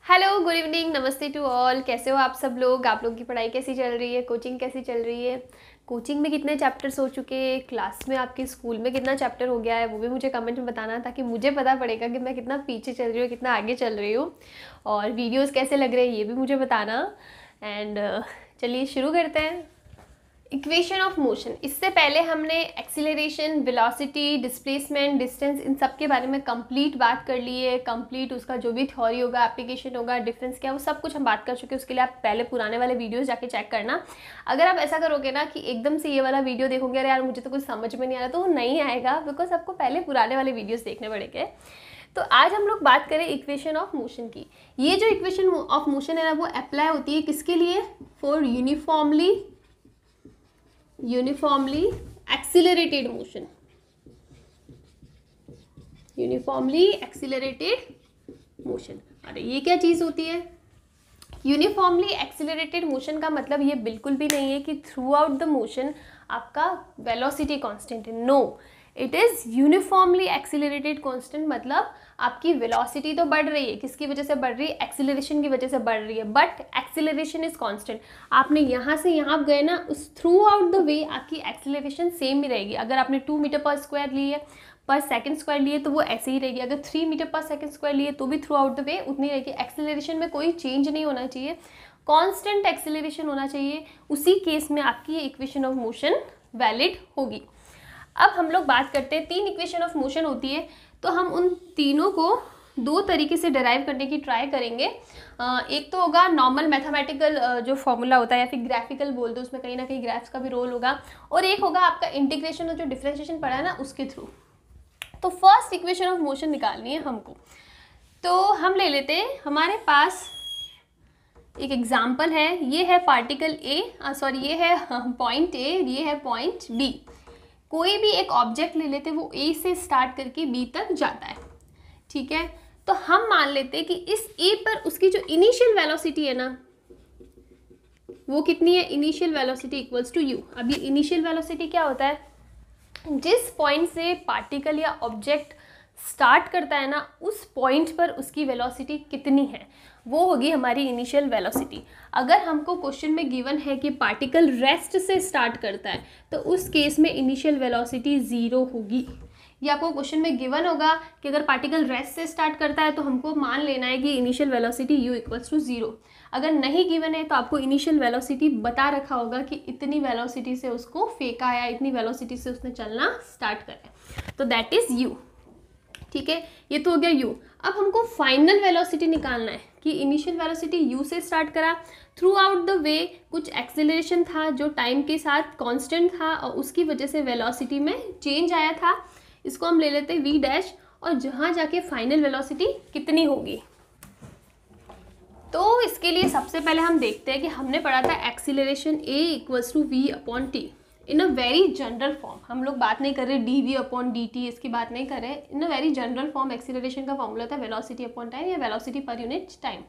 Hello, good evening, नमस्ते to all. कैसे हो आप सब लोग? आप लोगों की पढ़ाई कैसी चल रही है? कोचिंग कैसी चल रही है? कोचिंग में कितने चैप्टर्स हो चुके हैं? क्लास में आपके स्कूल में कितना चैप्टर हो गया है? वो भी मुझे कमेंट में बताना, ताकि मुझे पता पड़ेगा कि मैं कितना पीछे चल रही हूँ, कितना आगे चल रही हूँ। और वीडियोस कैसे लग रहे हैं ये भी मुझे बताना। एंड चलिए शुरू करते हैं। Equation of motion. इससे पहले हमने एक्सीलरेशन, वेलोसिटी, डिस्प्लेसमेंट, डिस्टेंस, इन सब के बारे में कंप्लीट बात कर ली है। कंप्लीट उसका जो भी थ्योरी होगा, एप्लीकेशन होगा, डिफरेंस क्या, वो सब कुछ हम बात कर चुके हैं। उसके लिए आप पहले पुराने वाले वीडियोस जाके चेक करना। अगर आप ऐसा करोगे ना कि एकदम से ये वाला वीडियो देखोगे, अरे यार मुझे तो कुछ समझ में नहीं आ रहा, तो वो नहीं आएगा, बिकॉज आपको पहले पुराने वाले वीडियोस देखने पड़ेंगे। तो आज हम लोग बात करें इक्वेशन ऑफ मोशन की। ये जो इक्वेशन ऑफ मोशन है ना, वो अप्लाई होती है किसके लिए? For uniformly accelerated motion. Uniformly accelerated motion, अरे ये क्या चीज होती है? यूनिफॉर्मली एक्सिलरेटेड मोशन का मतलब ये बिल्कुल भी नहीं है कि थ्रू आउट द मोशन आपका वेलोसिटी कांस्टेंट है। No, it is uniformly accelerated constant. मतलब आपकी वेलोसिटी तो बढ़ रही है, किसकी वजह से बढ़ रही है? एक्सिलरेशन की वजह से बढ़ रही है, बट एक्सिलरेशन इज कांस्टेंट। आपने यहाँ से यहाँ गए ना, उस थ्रू आउट द वे आपकी एक्सिलरेशन सेम ही रहेगी। अगर आपने 2 मीटर पर स्क्वायर ली है, पर सेकंड स्क्वायर लिए, तो वो ऐसे ही रहेगी। अगर 3 मीटर पर सेकंड स्क्वायर लिए तो भी थ्रू आउट द वे उतनी रहेगी। एक्सिलरेशन में कोई चेंज नहीं होना चाहिए, कांस्टेंट एक्सिलरेशन होना चाहिए। उसी केस में आपकी इक्वेशन ऑफ मोशन वैलिड होगी। अब हम लोग बात करते हैं, 3 इक्वेशन ऑफ मोशन होती है, तो हम उन तीनों को 2 तरीके से डिराइव करने की ट्राई करेंगे। एक तो होगा नॉर्मल मैथमेटिकल जो फॉर्मूला होता है, या फिर ग्राफिकल बोल दो, उसमें कहीं ना कहीं ग्राफ्स का भी रोल होगा। और एक होगा आपका इंटीग्रेशन और जो डिफरेंशिएशन पढ़ा है ना, उसके थ्रू। तो फर्स्ट इक्वेशन ऑफ मोशन निकालनी है हमको। तो हम ले लेते हैं, हमारे पास एक एग्जाम्पल है। ये है पार्टिकल ए, ये है पॉइंट ए, ये है पॉइंट बी। कोई भी एक ऑब्जेक्ट ले लेते, वो ए से स्टार्ट करके बी तक जाता है, ठीक है। तो हम मान लेते हैं कि इस ए पर उसकी जो इनिशियल वेलोसिटी है ना, वो कितनी है? Initial velocity equals to u. अब ये इनिशियल वेलोसिटी क्या होता है? जिस पॉइंट से पार्टिकल या ऑब्जेक्ट स्टार्ट करता है ना, उस पॉइंट पर उसकी वेलोसिटी कितनी है, वो होगी हमारी इनिशियल वेलोसिटी। अगर हमको क्वेश्चन में गिवन है कि पार्टिकल रेस्ट से स्टार्ट करता है, तो उस केस में इनिशियल वेलोसिटी 0 होगी। ये आपको क्वेश्चन में गिवन होगा कि अगर पार्टिकल रेस्ट से स्टार्ट करता है, तो हमको मान लेना है कि initial velocity u equals to 0। अगर नहीं गिवन है तो आपको इनिशियल वेलोसिटी बता रखा होगा कि इतनी वेलोसिटी से उसको फेंका या इतनी वेलोसिटी से उसने चलना स्टार्ट करा, तो दैट इज u, ठीक है। ये तो हो गया u। अब हमको फाइनल वेलोसिटी निकालना है कि इनिशियल वेलोसिटी u से स्टार्ट करा, थ्रू आउट द वे कुछ एक्सेलरेशन था जो टाइम के साथ कांस्टेंट था, और उसकी वजह से वेलोसिटी में चेंज आया था। इसको हम ले लेते हैं v डैश, और जहाँ जाके फाइनल वेलोसिटी कितनी होगी। तो इसके लिए सबसे पहले हम देखते हैं कि हमने पढ़ा था acceleration a equals to v upon t in a very general form. हम लोग बात नहीं कर रहे dv अपॉन dt, इसकी बात नहीं कर रहे। In a very general form acceleration का फॉर्मूला था वेलोसिटी अपॉन टाइम, या वेलोसिटी पर यूनिट टाइम।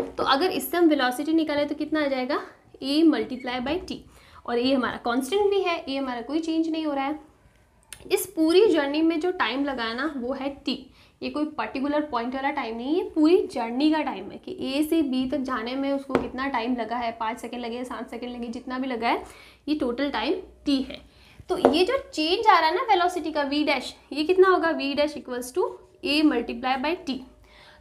तो अगर इससे हम वेलोसिटी निकालें तो कितना आ जाएगा? a मल्टीप्लाई बाई टी, और a हमारा कांस्टेंट भी है, a हमारा कोई चेंज नहीं हो रहा है। इस पूरी जर्नी में जो टाइम लगा है ना, वो है t। ये कोई पर्टिकुलर पॉइंट वाला टाइम नहीं है, पूरी जर्नी का टाइम है कि a से b तक जाने में उसको कितना टाइम लगा है। 5 सेकंड लगे, 7 सेकंड लगे, जितना भी लगा है, ये टोटल टाइम t है। तो ये जो चेंज आ रहा है ना वेलोसिटी का v डैश, ये कितना होगा? v dash equals to a multiply by t.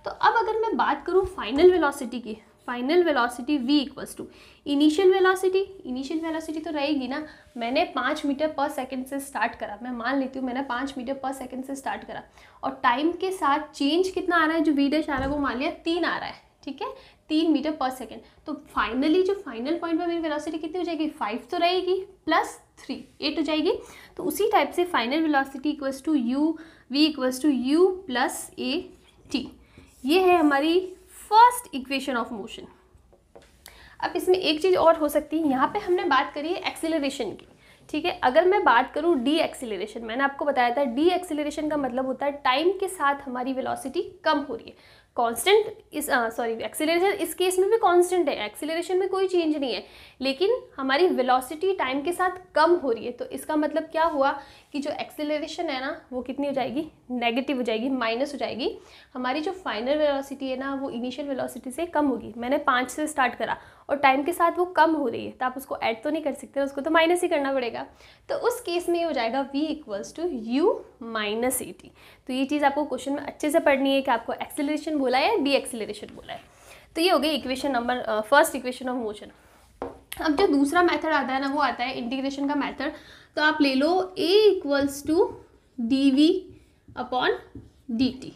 तो अब अगर मैं बात करूँ फाइनल वेलोसिटी की, final velocity v equals to initial velocity. Initial velocity तो रहेगी ना, मैंने 5 मीटर पर सेकंड से स्टार्ट करा, मैं मान लेती हूँ मैंने 5 मीटर पर सेकंड से स्टार्ट करा, और टाइम के साथ चेंज कितना आ रहा है? जो v डैश आ रहा है वो मान लिया 3 आ रहा है, ठीक है, 3 मीटर पर सेकंड। तो फाइनली जो फाइनल पॉइंट पर मेरी वेलोसिटी कितनी हो जाएगी? 5 तो रहेगी, प्लस 3 8 हो जाएगी। तो उसी टाइप से final velocity equals to u, v equals to u plus a t। ये है हमारी फर्स्ट इक्वेशन ऑफ मोशन। अब इसमें एक चीज़ और हो सकती है, यहाँ पे हमने बात करी है एक्सीलरेशन की, ठीक है। अगर मैं बात करूँ डी एक्सीलरेशन, मैंने आपको बताया था डी एक्सीलरेशन का मतलब होता है टाइम के साथ हमारी वेलोसिटी कम हो रही है। कांस्टेंट इस एक्सीलरेशन इस केस में भी कांस्टेंट है, एक्सीलरेशन में कोई चेंज नहीं है, लेकिन हमारी वेलोसिटी टाइम के साथ कम हो रही है। तो इसका मतलब क्या हुआ कि जो एक्सेलरेशन है ना वो कितनी हो जाएगी, नेगेटिव हो जाएगी, माइनस हो जाएगी। हमारी जो फाइनल वेलोसिटी है ना वो इनिशियल वेलोसिटी से कम होगी। मैंने 5 से स्टार्ट करा और टाइम के साथ वो कम हो रही है, तो आप उसको ऐड तो नहीं कर सकते, उसको तो माइनस ही करना पड़ेगा। तो उस केस में ये हो जाएगा v equals to u minus at। तो ये चीज़ आपको क्वेश्चन में अच्छे से पढ़नी है कि आपको एक्सेलरेशन बोला है या डी एक्सेलरेशन बोला है। तो ये हो गई equation number first, equation of motion. अब जो दूसरा मेथड आता है ना वो आता है इंटीग्रेशन का मेथड। तो आप ले लो a equals to d v upon d t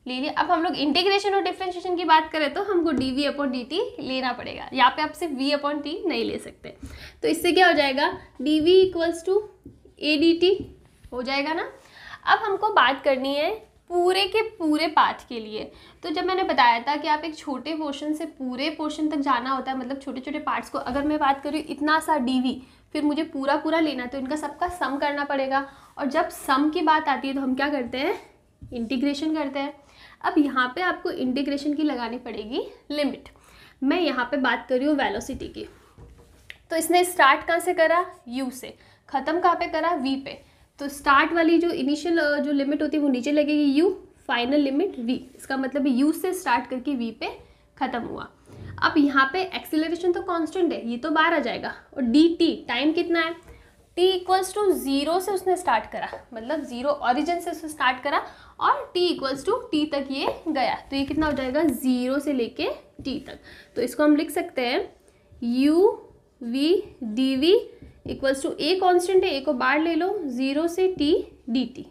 ले लिया। अब हम लोग इंटीग्रेशन और डिफरेंशिएशन की बात करें तो हमको d v upon d t लेना पड़ेगा। यहाँ पे आप सिर्फ v अपॉन टी नहीं ले सकते। तो इससे क्या हो जाएगा, d v equals to a d t हो जाएगा ना। अब हमको बात करनी है पूरे के पूरे पाथ के लिए। तो जब मैंने बताया था कि आप एक छोटे पोर्शन से पूरे पोर्शन तक जाना होता है, मतलब छोटे छोटे पार्ट्स को, अगर मैं बात करूँ इतना सा dv, फिर मुझे पूरा पूरा लेना, तो इनका सबका सम करना पड़ेगा। और जब सम की बात आती है तो हम क्या करते हैं, इंटीग्रेशन करते हैं। अब यहाँ पे आपको इंटीग्रेशन की लगानी पड़ेगी लिमिट। मैं यहाँ पे बात कर रही हूँ वेलोसिटी की, तो इसने स्टार्ट कहाँ से करा, u से, ख़त्म कहाँ पे करा, v पे। तो स्टार्ट वाली जो इनिशियल जो लिमिट होती है वो नीचे लगेगी u, फाइनल लिमिट v। इसका मतलब u से स्टार्ट करके v पे ख़त्म हुआ। अब यहाँ पे एक्सीलरेशन तो कांस्टेंट है, ये तो बाहर आ जाएगा। और dt टाइम कितना है, t इक्वल्स टू 0 से उसने स्टार्ट करा, मतलब 0 ऑरिजिन से उसने स्टार्ट करा और t इक्वल्स टू t तक ये गया। तो ये कितना हो जाएगा, 0 से लेके t तक। तो इसको हम लिख सकते हैं u v dv equals to a constant है, a को बाहर ले लो, 0 से t dt।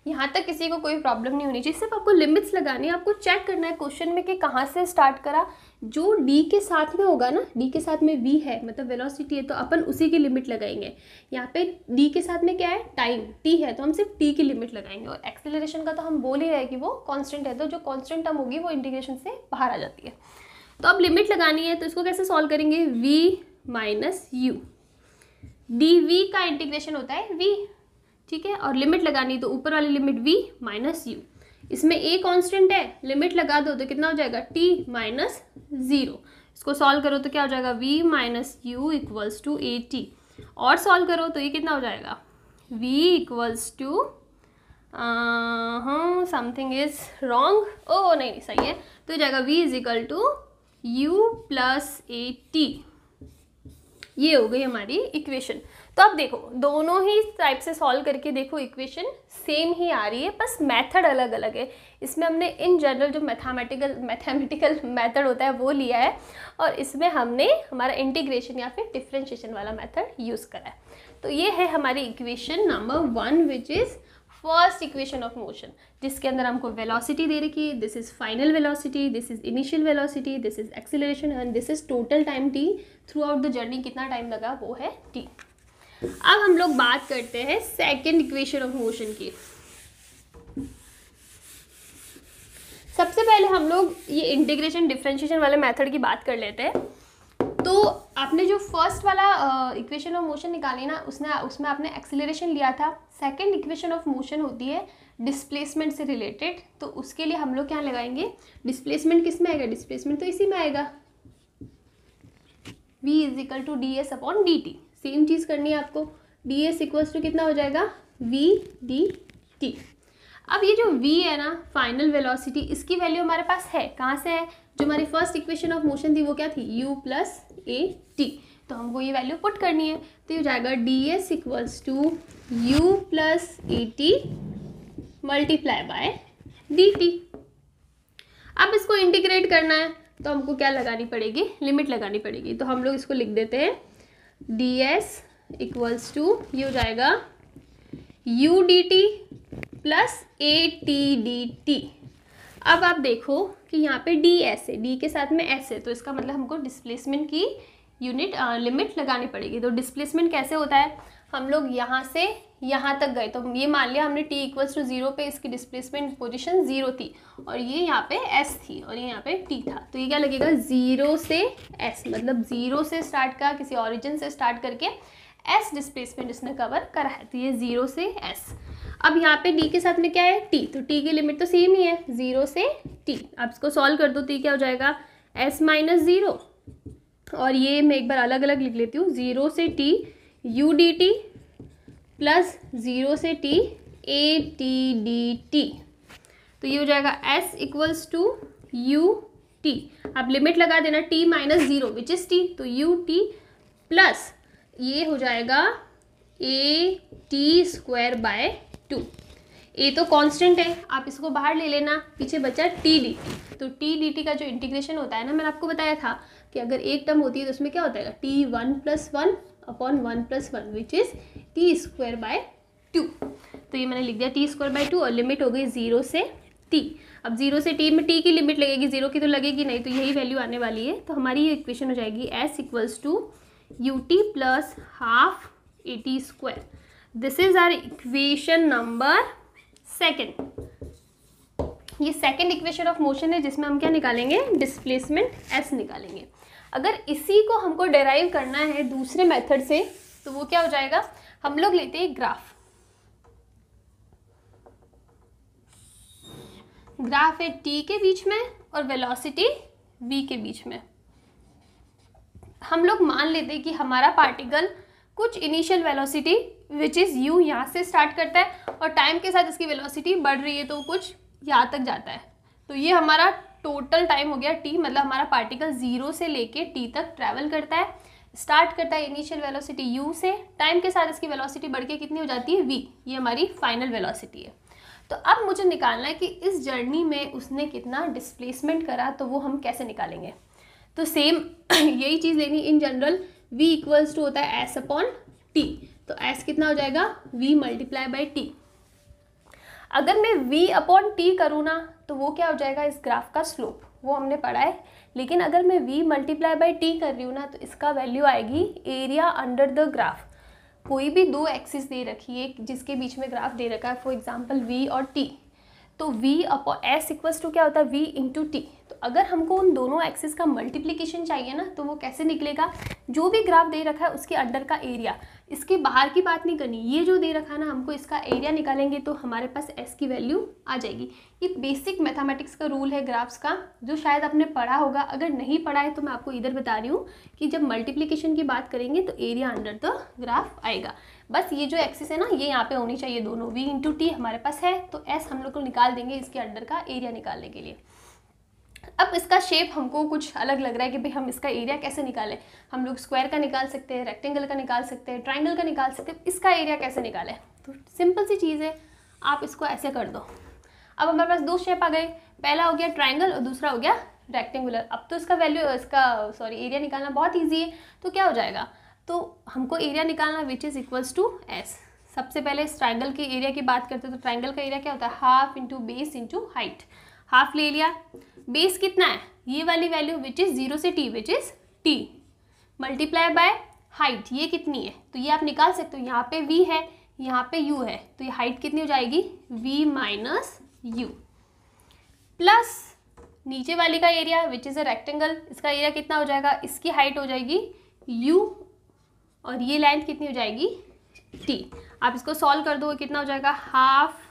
यहाँ तक किसी को कोई प्रॉब्लम नहीं होनी चाहिए। सिर्फ आपको लिमिट्स लगानी है, आपको चेक करना है क्वेश्चन में कि कहाँ से स्टार्ट करा। जो d के साथ में होगा ना, d के साथ में v है, मतलब वेलोसिटी है, तो अपन उसी की लिमिट लगाएंगे। यहाँ पे d के साथ में क्या है, टाइम t है, तो हम सिर्फ t की लिमिट लगाएंगे। और एक्सेलरेशन का तो हम बोल ही रहे हैं कि वो कॉन्स्टेंट है, तो जो कॉन्स्टेंट टर्म होगी वो इंटीग्रेशन से बाहर आ जाती है। तो अब लिमिट लगानी है, तो इसको कैसे सॉल्व करेंगे, v minus u, d v का इंटीग्रेशन होता है v, ठीक है। और लिमिट लगानी तो ऊपर वाली लिमिट v माइनस यू, इसमें a कांस्टेंट है, लिमिट लगा दो तो कितना हो जाएगा, t माइनस 0। इसको सॉल्व करो तो क्या हो जाएगा, v minus u equals to a t. और सॉल्व करो तो ये कितना हो जाएगा, v equals to something is wrong, ओ नहीं सही है, तो ये जाएगा v is equal to u plus A t. ये हो गई हमारी इक्वेशन। तो अब देखो दोनों ही टाइप से सॉल्व करके देखो, इक्वेशन सेम ही आ रही है, बस मेथड अलग अलग है। इसमें हमने इन जनरल जो मैथमेटिकल मेथड होता है वो लिया है, और इसमें हमने हमारा इंटीग्रेशन या फिर डिफरेंशिएशन वाला मेथड यूज़ करा है। तो ये है हमारी equation number 1 which is first equation of motion, जिसके अंदर हमको वेलोसिटी दे रखी है, this is final velocity, this is initial velocity, this is acceleration and this is total time t, through out the journey कितना टाइम लगा वो है t। अब हम लोग बात करते हैं सेकेंड इक्वेशन ऑफ मोशन की। सबसे पहले हम लोग ये इंटीग्रेशन डिफरेंशिएशन वाले मेथड की बात कर लेते हैं। तो आपने जो फर्स्ट वाला इक्वेशन ऑफ मोशन निकाली ना, उसमें आपने एक्सीलरेशन लिया था। सेकंड इक्वेशन ऑफ मोशन होती है डिस्प्लेसमेंट से रिलेटेड, तो उसके लिए हम लोग क्या लगाएंगे, डिस्प्लेसमेंट किस में आएगा, डिस्प्लेसमेंट तो इसी में आएगा, v is equal to d s upon d t. Same चीज़ करनी है आपको, डी एस इक्वल्स टू कितना हो जाएगा, v डी टी। अब ये जो v है ना, फाइनल वेलोसिटी, इसकी वैल्यू हमारे पास है, कहाँ से है, जो हमारी फर्स्ट इक्वेशन ऑफ मोशन थी वो क्या थी, u प्लस ए टी। तो हमको ये वैल्यू पुट करनी है, तो ये हो जाएगा d s equals to u plus A t multiply by d t. अब इसको इंटीग्रेट करना है तो हमको क्या लगानी पड़ेगी, लिमिट लगानी पड़ेगी। तो हम लोग इसको लिख देते हैं डी एस इक्वल्स टू, ये हो जाएगा U D T plus A T D t. अब आप देखो कि यहाँ पे डी एस है, डी के साथ में एस है, तो इसका मतलब हमको डिस्प्लेसमेंट की यूनिट लिमिट लगानी पड़ेगी। तो डिस्प्लेसमेंट कैसे होता है, हम लोग यहाँ से यहाँ तक गए, तो ये मान लिया हमने t इक्वल्स टू 0 पे इसकी डिस्प्लेसमेंट पोजीशन 0 थी, और ये यहाँ पे s थी और ये यहाँ पे t था। तो ये क्या लगेगा, 0 से s, मतलब 0 से स्टार्ट का, किसी ऑरिजिन से स्टार्ट करके s डिस्प्लेसमेंट इसने कवर करा है, तो ये 0 से s। अब यहाँ पे d के साथ में क्या है, t, तो t की लिमिट तो सेम ही है, 0 से t। अब इसको सॉल्व कर दो तो ये क्या हो जाएगा, s माइनस 0, और ये मैं एक बार अलग अलग लिख लेती हूँ, 0 से t u dt प्लस 0 से t a t dt। तो ये हो जाएगा s equals to u t। आप लिमिट लगा देना t minus 0 which is t, तो u t प्लस ये हो जाएगा a t square by 2। a तो कांस्टेंट है, आप इसको बाहर ले लेना, पीछे बचा t dt। तो t dt का जो इंटीग्रेशन होता है ना, मैंने आपको बताया था कि अगर एक टर्म होती है तो उसमें क्या होता है t 1 plus 1 upon 1 plus 1 which is t square by 2। तो ये मैंने लिख दिया t स्क्वायर बाय 2 और लिमिट हो गई 0 से t। अब 0 से t में t की लिमिट लगेगी, 0 की तो लगेगी नहीं, तो यही वैल्यू आने वाली है। तो हमारी ये इक्वेशन हो जाएगी s equals to u t plus half a t square. This is our equation number second. ये सेकेंड इक्वेशन ऑफ मोशन है जिसमें हम क्या निकालेंगे, डिस्प्लेसमेंट s निकालेंगे। अगर इसी को हमको डेराइव करना है दूसरे मेथड से तो वो क्या हो जाएगा, हम लोग लेते हैं ग्राफ। ग्राफ है t के बीच में और वेलोसिटी v के बीच में। हम लोग मान लेते हैं कि हमारा पार्टिकल कुछ initial velocity which is u यहाँ से स्टार्ट करता है और टाइम के साथ इसकी वेलोसिटी बढ़ रही है तो कुछ यहाँ तक जाता है। तो ये हमारा टोटल टाइम हो गया t, मतलब हमारा पार्टिकल 0 से लेके t तक ट्रैवल करता है। स्टार्ट करता है इनिशियल वेलोसिटी u से, टाइम के साथ इसकी वेलोसिटी बढ़ के कितनी हो जाती है v, ये हमारी फाइनल वेलोसिटी है। तो अब मुझे निकालना है कि इस जर्नी में उसने कितना डिस्प्लेसमेंट करा, तो वो हम कैसे निकालेंगे। तो सेम यही चीज़ लेनी in general, v equals to होता है s अपॉन t। तो s कितना हो जाएगा, v मल्टीप्लाई बाई t। अगर मैं v अपॉन t करूँ ना तो वो क्या हो जाएगा, इस ग्राफ का स्लोप, वो हमने पढ़ा है। लेकिन अगर मैं v मल्टीप्लाई बाई t कर रही हूँ ना तो इसका वैल्यू आएगी एरिया अंडर द ग्राफ। कोई भी दो एक्सिस दे रखी है जिसके बीच में ग्राफ दे रखा है, फॉर एग्जांपल v और t, तो v upon s equals to क्या होता है, v इंटू टी। तो अगर हमको उन दोनों एक्सिस का मल्टीप्लिकेशन चाहिए ना तो वो कैसे निकलेगा, जो भी ग्राफ दे रखा है उसके अंडर का एरिया, इसके बाहर की बात नहीं करनी, ये जो दे रखा है ना हमको इसका एरिया निकालेंगे तो हमारे पास s की वैल्यू आ जाएगी। ये बेसिक मैथमेटिक्स का रूल है ग्राफ्स का, जो शायद आपने पढ़ा होगा। अगर नहीं पढ़ा है तो मैं आपको इधर बता रही हूँ कि जब मल्टीप्लिकेशन की बात करेंगे तो एरिया अंडर द ग्राफ आएगा। बस ये जो एक्सिस है ना ये यहाँ पे होनी चाहिए दोनों, v इंटू टी हमारे पास है तो s हम लोग को निकाल देंगे इसके अंडर का एरिया निकालने के लिए। अब इसका शेप हमको कुछ अलग लग रहा है कि भाई हम इसका एरिया कैसे निकालें। हम लोग स्क्वायर का निकाल सकते हैं, रेक्टेंगल का निकाल सकते हैं, ट्राइंगल का निकाल सकते हैं, इसका एरिया कैसे निकालें। तो सिंपल सी चीज़ है, आप इसको ऐसे कर दो। अब हमारे पास दो शेप आ गए, पहला हो गया ट्राइंगल और दूसरा हो गया रेक्टेंगुलर। अब तो इसका एरिया निकालना बहुत ईजी है। तो क्या हो जाएगा, तो हमको एरिया निकालना which is equals to s. सबसे पहले इस ट्राइंगल के एरिया की बात करते हैं तो ट्राइंगल का एरिया क्या होता है, half into base into height. Half ले लिया, बेस कितना है, ये वाली वैल्यू विच इज़ 0 से t which is t multiply by height, ये कितनी है, तो ये आप निकाल सकते हो। यहाँ पे v है, यहाँ पे u है, तो ये हाइट कितनी हो जाएगी, v माइनस u प्लस नीचे वाली का area which is a rectangle, इसका एरिया कितना हो जाएगा, इसकी हाइट हो जाएगी u और ये लेंथ कितनी हो जाएगी t। आप इसको सॉल्व कर दो, कितना हो जाएगा, half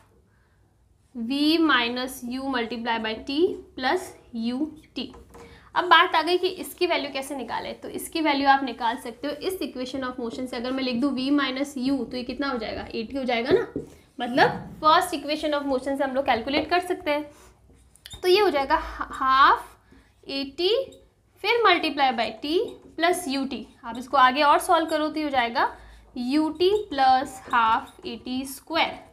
v minus you multiply by T plus U T. अब बात आ गई कि इसकी वैल्यू कैसे निकाले। तो इसकी वैल्यू आप निकाल सकते हो इस इक्वेशन ऑफ मोशन से। अगर मैं लिख दूँ v माइनस यू तो ये कितना हो जाएगा, 80 हो जाएगा ना। मतलब फर्स्ट इक्वेशन ऑफ मोशन से हम लोग कैलकुलेट कर सकते हैं। तो ये हो जाएगा हाफ 80 फिर multiply by T plus U T. आप इसको आगे और सॉल्व करो तो ये हो जाएगा u t plus half 80 square.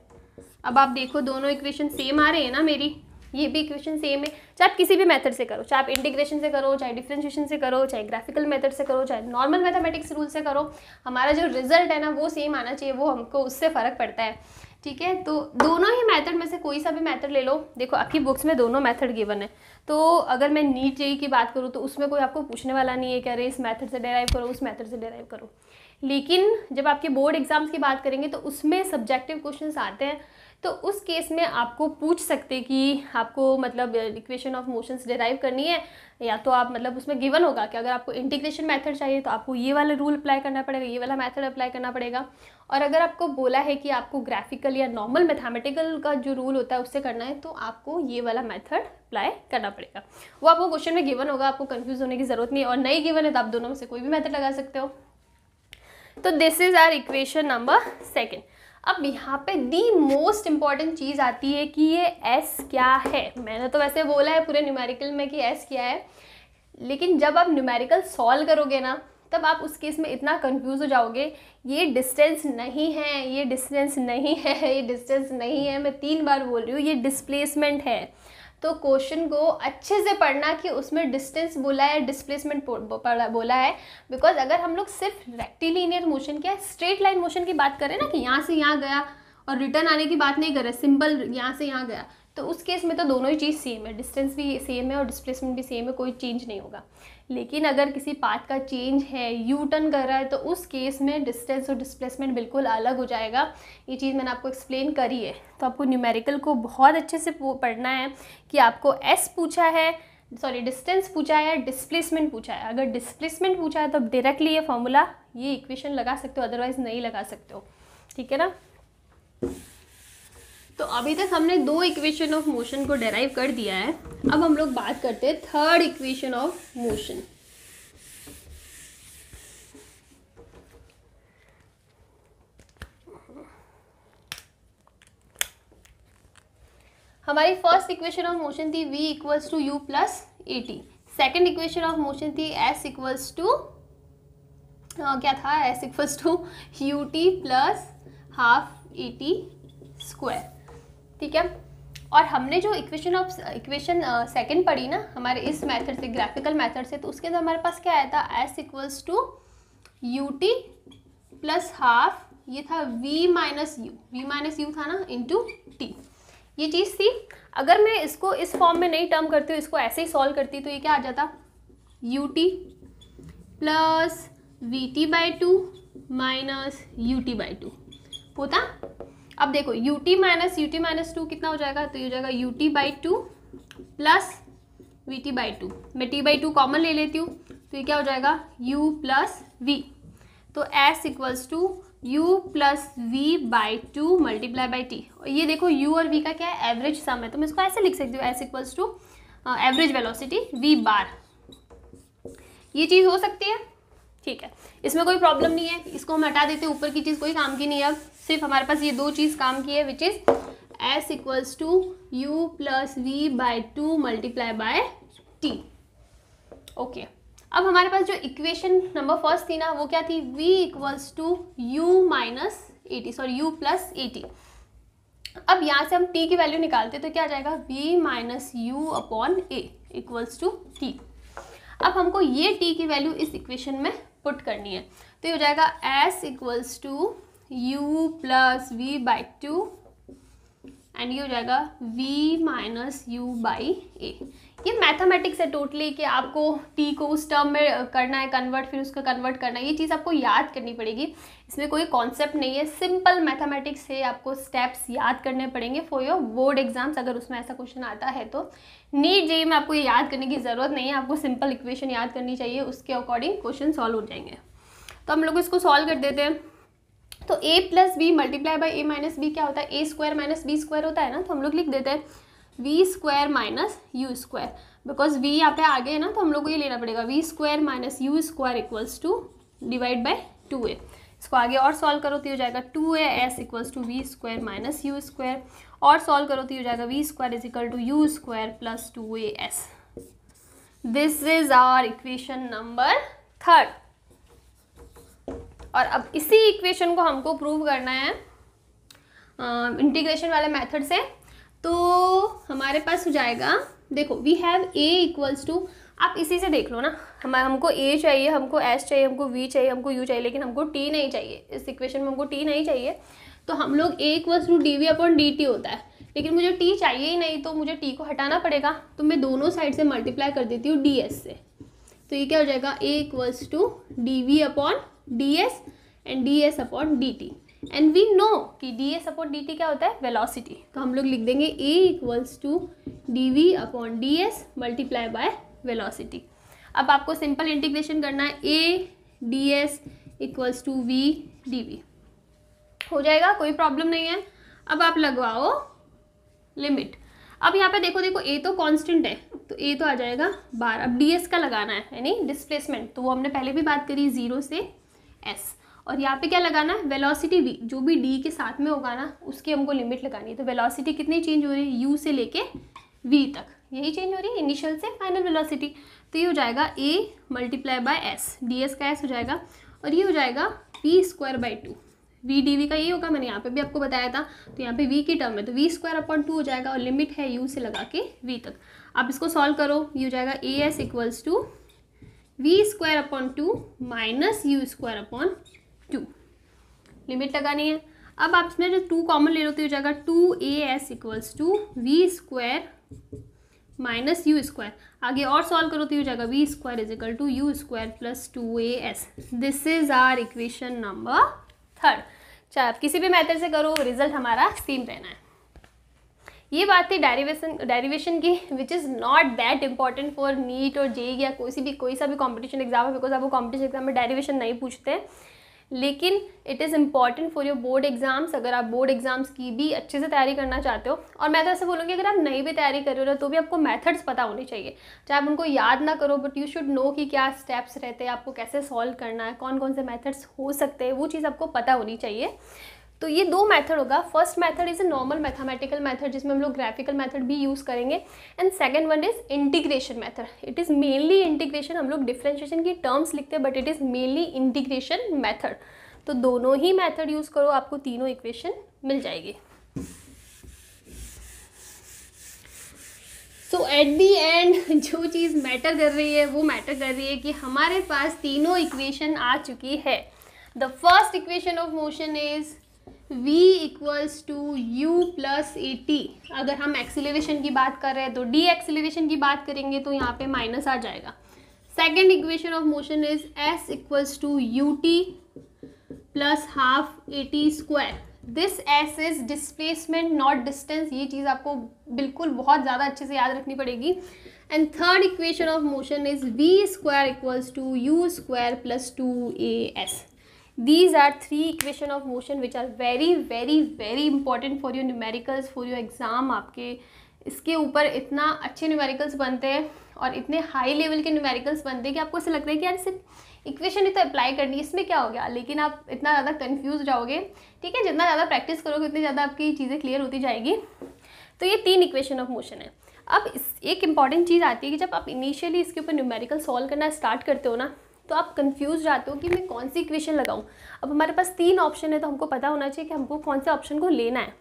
अब आप देखो दोनों इक्वेशन सेम आ रहे हैं ना मेरी, ये भी इक्वेशन सेम है। चाहे आप किसी भी मेथड से करो, चाहे आप इंटीग्रेशन से करो, चाहे डिफरेंशिएशन से करो, चाहे ग्राफिकल मेथड से करो, चाहे नॉर्मल मैथमेटिक्स रूल से करो, हमारा जो रिजल्ट है ना वो सेम आना चाहिए, वो हमको उससे फ़र्क पड़ता है। ठीक है, तो दोनों ही मेथड में से कोई सा भी मेथड ले लो। देखो आपकी बुक्स में दोनों मेथड गिवन है। तो अगर मैं नीट जेईई की बात करूँ तो उसमें कोई आपको पूछने वाला नहीं है कि अरे इस मेथड से डेराइव करो, उस मेथड से डेराइव करो। लेकिन जब आपके बोर्ड एग्जाम्स की बात करेंगे तो उसमें सब्जेक्टिव क्वेश्चंस आते हैं, तो उस केस में आपको पूछ सकते कि आपको मतलब इक्वेशन ऑफ मोशंस डेराइव करनी है, या तो आप मतलब उसमें गिवन होगा कि अगर आपको इंटीग्रेशन मेथड चाहिए तो आपको ये वाला रूल अप्लाई करना पड़ेगा, ये वाला मेथड अप्लाई करना पड़ेगा। और अगर आपको बोला है कि आपको ग्राफिकल या नॉर्मल मैथमेटिकल का जो रूल होता है उससे करना है तो आपको ये वाला मेथड अप्लाई करना पड़ेगा। वो आपको क्वेश्चन में गिवन होगा, आपको कन्फ्यूज होने की ज़रूरत नहीं है। और नहीं गिवन है तो आप दोनों में से कोई भी मेथड लगा सकते हो। तो this is our equation number second. अब यहाँ पे दी मोस्ट इम्पॉर्टेंट चीज़ आती है कि ये एस क्या है। मैंने तो वैसे बोला है पूरे न्यूमेरिकल में कि एस क्या है, लेकिन जब आप न्यूमेरिकल सॉल्व करोगे ना तब आप उस केस में इतना कंफ्यूज हो जाओगे, ये डिस्टेंस नहीं है, ये डिस्टेंस नहीं है, ये डिस्टेंस नहीं है, मैं 3 बार बोल रही हूँ, ये डिस्प्लेसमेंट है। तो क्वेश्चन को अच्छे से पढ़ना कि उसमें डिस्टेंस बोला है, डिस्प्लेसमेंट बोला है। बिकॉज अगर हम लोग सिर्फ रेक्टिलिनियर मोशन क्या स्ट्रेट लाइन मोशन की बात करें ना कि यहाँ से यहाँ गया और रिटर्न आने की बात नहीं कर रहे, सिंपल यहाँ से यहाँ गया, तो उस केस में तो दोनों ही चीज़ सेम है, डिस्टेंस भी सेम है और डिस्प्लेसमेंट भी सेम है, कोई चेंज नहीं होगा। लेकिन अगर किसी पाथ का चेंज है, यू टर्न कर रहा है, तो उस केस में डिस्टेंस और डिस्प्लेसमेंट बिल्कुल अलग हो जाएगा। ये चीज़ मैंने आपको एक्सप्लेन करी है। तो आपको न्यूमेरिकल को बहुत अच्छे से पढ़ना है कि आपको एस पूछा है, सॉरी डिस्टेंस पूछा है, डिस्प्लेसमेंट पूछा है। अगर डिस्प्लेसमेंट पूछा है तो डायरेक्टली ये फॉर्मूला, ये इक्वेशन लगा सकते हो, अदरवाइज नहीं लगा सकते हो। ठीक है ना। तो अभी तक हमने 2 इक्वेशन ऑफ मोशन को डेराइव कर दिया है। अब हम लोग बात करते हैं थर्ड इक्वेशन ऑफ मोशन। हमारी फर्स्ट इक्वेशन ऑफ मोशन थी v equals to u plus A t. Second equation of motion थी s इक्वल्स टू क्या था, s equals to u t plus half a t square. ठीक है। और हमने जो इक्वेशन सेकंड पढ़ी ना हमारे इस मेथड से, ग्राफिकल मेथड से, तो उसके अंदर हमारे पास क्या आया था, s equals to u t plus half, ये था v माइनस यू था ना, इंटू टी, ये चीज़ थी। अगर मैं इसको इस फॉर्म में नहीं टर्म करती हूँ, इसको ऐसे ही सॉल्व करती तो ये क्या आ जाता, you t plus v t by to minus you t by to होता। अब देखो यू टी माइनस टू कितना हो जाएगा, तो ये हो जाएगा u t by two plus v t by two. मैं टी बाई टू कॉमन ले लेती हूँ, तो ये क्या हो जाएगा, u प्लस वी। तो s equals to u plus v by two multiply by t. और ये देखो u और v का क्या है, एवरेज सम है, तो मैं इसको ऐसे लिख सकती हूँ, s equals to average velocity v bar. ये चीज़ हो सकती है। ठीक है, इसमें कोई प्रॉब्लम नहीं है, इसको हम हटा देते हैं, ऊपर की चीज़ कोई काम की नहीं है। अब सिर्फ हमारे पास ये 2 चीज़ काम की है, which is s equals to u plus v by two multiply by t. Okay, अब हमारे पास जो इक्वेशन नंबर फर्स्ट थी ना, वो क्या थी, v equals to u minus a t, sorry u plus A t. अब यहाँ से हम t की वैल्यू निकालते तो क्या आ जाएगा, v minus u upon a equals to t. अब हमको ये t की वैल्यू इस इक्वेशन में पुट करनी है, तो ये हो जाएगा s equals to u plus v by two and ये हो जाएगा v minus u by a. ये मैथमेटिक्स है टोटली कि आपको t को उस टर्म में करना है कन्वर्ट, फिर उसको कन्वर्ट करना है, ये चीज़ आपको याद करनी पड़ेगी। इसमें कोई कॉन्सेप्ट नहीं है, सिंपल मैथमेटिक्स है, आपको स्टेप्स याद करने पड़ेंगे फॉर योर बोर्ड एग्जाम्स। अगर उसमें ऐसा क्वेश्चन आता है तो नीट जेईई में आपको ये याद करने की ज़रूरत नहीं है, आपको सिंपल इक्वेशन याद करनी चाहिए, उसके अकॉर्डिंग क्वेश्चन सॉल्व हो जाएंगे। तो हम लोग इसको सॉल्व कर देते हैं। तो a plus b multiply by a minus b क्या होता है, a square minus b square होता है ना, तो हम लोग लिख देते हैं v square minus u square. Because v यहाँ पे आगे है ना, तो हम लोग को ये लेना पड़ेगा v square minus u square equals to divide by 2a। इसको आगे और सॉल्व करो तो हो जाएगा 2as equals to v square minus u square, और सॉल्व करो तो हो जाएगा v square is equal to u square plus 2as। This is our equation number 3। और अब इसी इक्वेशन को हमको प्रूव करना है इंटीग्रेशन वाले मेथड से। तो हमारे पास हो जाएगा, देखो we have a equals to, आप इसी से देख लो ना, हमको a चाहिए, हमको s चाहिए, हमको v चाहिए, हमको u चाहिए, लेकिन हमको t नहीं चाहिए। इस इक्वेशन में हमको t नहीं चाहिए, तो हम लोग a equals to d v upon d t होता है, लेकिन मुझे t चाहिए ही नहीं, तो मुझे t को हटाना पड़ेगा। तो मैं दोनों साइड से मल्टीप्लाई कर देती हूँ ds से, तो ये क्या हो जाएगा, a equals to d v upon ds and ds upon dt। And we know कि ds अपॉन dt क्या होता है, वेलोसिटी। तो हम लोग लिख देंगे a equals to d v upon ds multiply by velocity. अब आपको सिंपल इंटीग्रेशन करना है, a ds equals to v dv हो जाएगा, कोई प्रॉब्लम नहीं है। अब आप लगवाओ लिमिट। अब यहाँ पे देखो a तो कांस्टेंट है, तो a तो आ जाएगा 12। अब ds का लगाना है, यानी डिस्प्लेसमेंट, तो वो हमने पहले भी बात करी 0 से s। और यहाँ पे क्या लगाना है, वेलोसिटी v, जो भी d के साथ में होगा ना उसकी हमको लिमिट लगानी है। तो वेलोसिटी कितनी चेंज हो रही है, u से लेके v तक, यही चेंज हो रही है इनिशियल से फाइनल वेलोसिटी। तो ये हो जाएगा a multiply by s, d s का एस हो जाएगा, और ये हो जाएगा v square by 2, v d v का ये होगा, मैंने यहाँ पे भी आपको बताया था। तो यहाँ पे v की टर्म है तो v स्क्वायर अपॉन 2 हो जाएगा, और लिमिट है u से लगा के v तक। आप इसको सॉल्व करो, ये हो जाएगा a s equals to v square upon 2 minus u square upon 2, limit लगानी है। अब आप इसमें जो 2 कॉमन ले लो तो हो जाएगा 2as equals to v square minus u square, आगे और सॉल्व करो तो हो जाएगा v square is equal to u square plus 2as। This is our equation number 3। चाहे आप किसी भी मेथड से करो, रिजल्ट हमारा सेम रहना है। ये बात थी डेरिवेशन की, which is not that important for NEET और जेई या कोई सा भी कॉम्पिटिशन एग्जाम है, बिकॉज आपको कॉम्पिटिशन एग्जाम में डेरिवेशन नहीं पूछते हैं, लेकिन it is important for your board exams. अगर आप बोर्ड एग्जाम्स की भी अच्छे से तैयारी करना चाहते हो, और मैं तो ऐसे बोलूँगी अगर आप नहीं भी तैयारी कर रहे हो तो भी आपको मेथड्स पता होने चाहिए, चाहे आप उनको याद ना करो, बट यू शुड नो कि क्या स्टेप्स रहते हैं, आपको कैसे सॉल्व करना है, कौन कौन से मेथड्स हो सकते हैं, वो चीज़ आपको पता होनी चाहिए। तो ये 2 मेथड होगा। First method is a normal mathematical method जिसमें हम लोग ग्राफिकल मेथड भी यूज़ करेंगे, and second one is integration method. It is mainly integration, हम लोग डिफरेंशिएशन की टर्म्स लिखते हैं but it is mainly integration method. तो दोनों ही मेथड यूज़ करो, आपको तीनों इक्वेशन मिल जाएगी। सो एट दी एंड जो चीज़ मैटर कर रही है वो मैटर कर रही है कि हमारे पास तीनों इक्वेशन आ चुकी है। The first equation of motion is v equals to u plus A t. अगर हम एक्सीलरेशन की बात कर रहे हैं तो डी एक्सीलरेशन की बात करेंगे तो यहाँ पे माइनस आ जाएगा। Second equation of motion is s equals to u t plus half a t square. This s is displacement not distance, ये चीज़ आपको बिल्कुल बहुत ज़्यादा अच्छे से याद रखनी पड़ेगी। And third equation of motion is v square equals to u square plus 2as। These are 3 equation of motion which are very very very important for your numericals, for your exam। आपके इसके ऊपर इतना अच्छे numericals बनते हैं और इतने high level के न्यूमेरिकल्स बनते हैं कि आपको ऐसा लगता है कि यार सिर्फ इक्वेशन ही तो अप्लाई करनी है, इसमें क्या हो गया, लेकिन आप इतना ज़्यादा कंफ्यूज जाओगे। ठीक है, जितना ज़्यादा प्रैक्टिस करोगे उतनी ज़्यादा आपकी चीज़ें क्लियर होती जाएगी। तो ये 3 इक्वेशन ऑफ मोशन है। अब एक इंपॉर्टेंट चीज़ आती है कि जब आप इनिशियली इसके ऊपर न्यूमेरिकल सॉल्व करना स्टार्ट करते हो ना, तो आप कंफ्यूज जाते हो कि मैं कौन सी इक्वेशन लगाऊं। अब हमारे पास 3 ऑप्शन है तो हमको पता होना चाहिए कि हमको कौन से ऑप्शन को लेना है।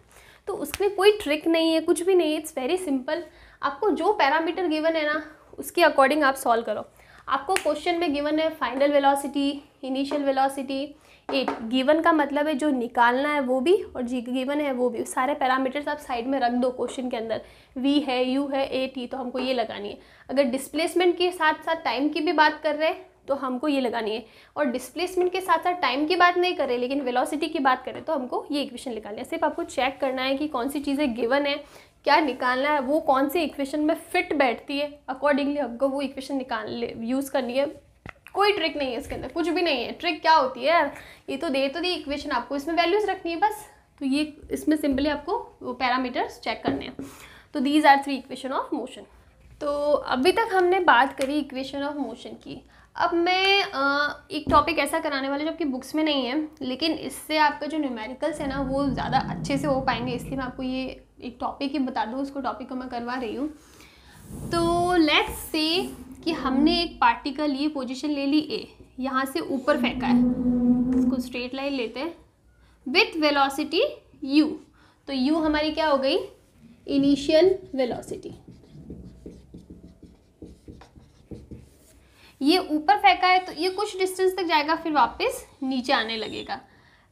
तो उसमें कोई ट्रिक नहीं है, कुछ भी नहीं है, इट्स वेरी सिंपल। आपको जो पैरामीटर गिवन है ना उसके अकॉर्डिंग आप सॉल्व करो। आपको क्वेश्चन में गिवन है फाइनल वेलोसिटी, इनिशियल वेलोसिटी, ए गिवन का मतलब है जो निकालना है वो भी और जी गिवन है वो भी। सारे पैरामीटर्स आप साइड में रख दो क्वेश्चन के अंदर, वी है, यू है, ए टी, तो हमको ये लगानी है। अगर डिस्प्लेसमेंट के साथ साथ टाइम की भी बात कर रहे हैं तो हमको ये लगानी है, और डिस्प्लेसमेंट के साथ साथ टाइम की बात नहीं कर रहे लेकिन वेलोसिटी की बात करें तो हमको ये इक्वेशन निकालनी है। सिर्फ आपको चेक करना है कि कौन सी चीज़ें गिवन है, क्या निकालना है, वो कौन सी इक्वेशन में फिट बैठती है, अकॉर्डिंगली हमको वो इक्वेशन यूज़ करनी है। कोई ट्रिक नहीं है इसके अंदर, कुछ भी नहीं है। ट्रिक क्या होती है यार, ये तो दे तो दी इक्वेशन, आपको इसमें वैल्यूज़ रखनी है बस। तो ये इसमें सिंपली आपको वो पैरामीटर्स चेक करने हैं। तो these are 3 equation of motion. तो अभी तक हमने बात करी इक्वेशन ऑफ मोशन की। अब मैं एक टॉपिक ऐसा कराने वाले जो आपकी बुक्स में नहीं है, लेकिन इससे आपका जो न्यूमेरिकल्स है ना वो ज़्यादा अच्छे से हो पाएंगे, इसलिए मैं आपको ये एक टॉपिक ही बता दूँ, उसको टॉपिक को मैं करवा रही हूँ। तो लेट्स से कि हमने एक पार्टिकल ये पोजीशन ले ली ए, यहाँ से ऊपर फेंका है, इसको स्ट्रेट लाइन लेते हैं विथ वेलोसिटी u। तो u हमारी क्या हो गई, इनिशियल वेलोसिटी। ये ऊपर फेंका है तो ये कुछ डिस्टेंस तक जाएगा, फिर वापस नीचे आने लगेगा।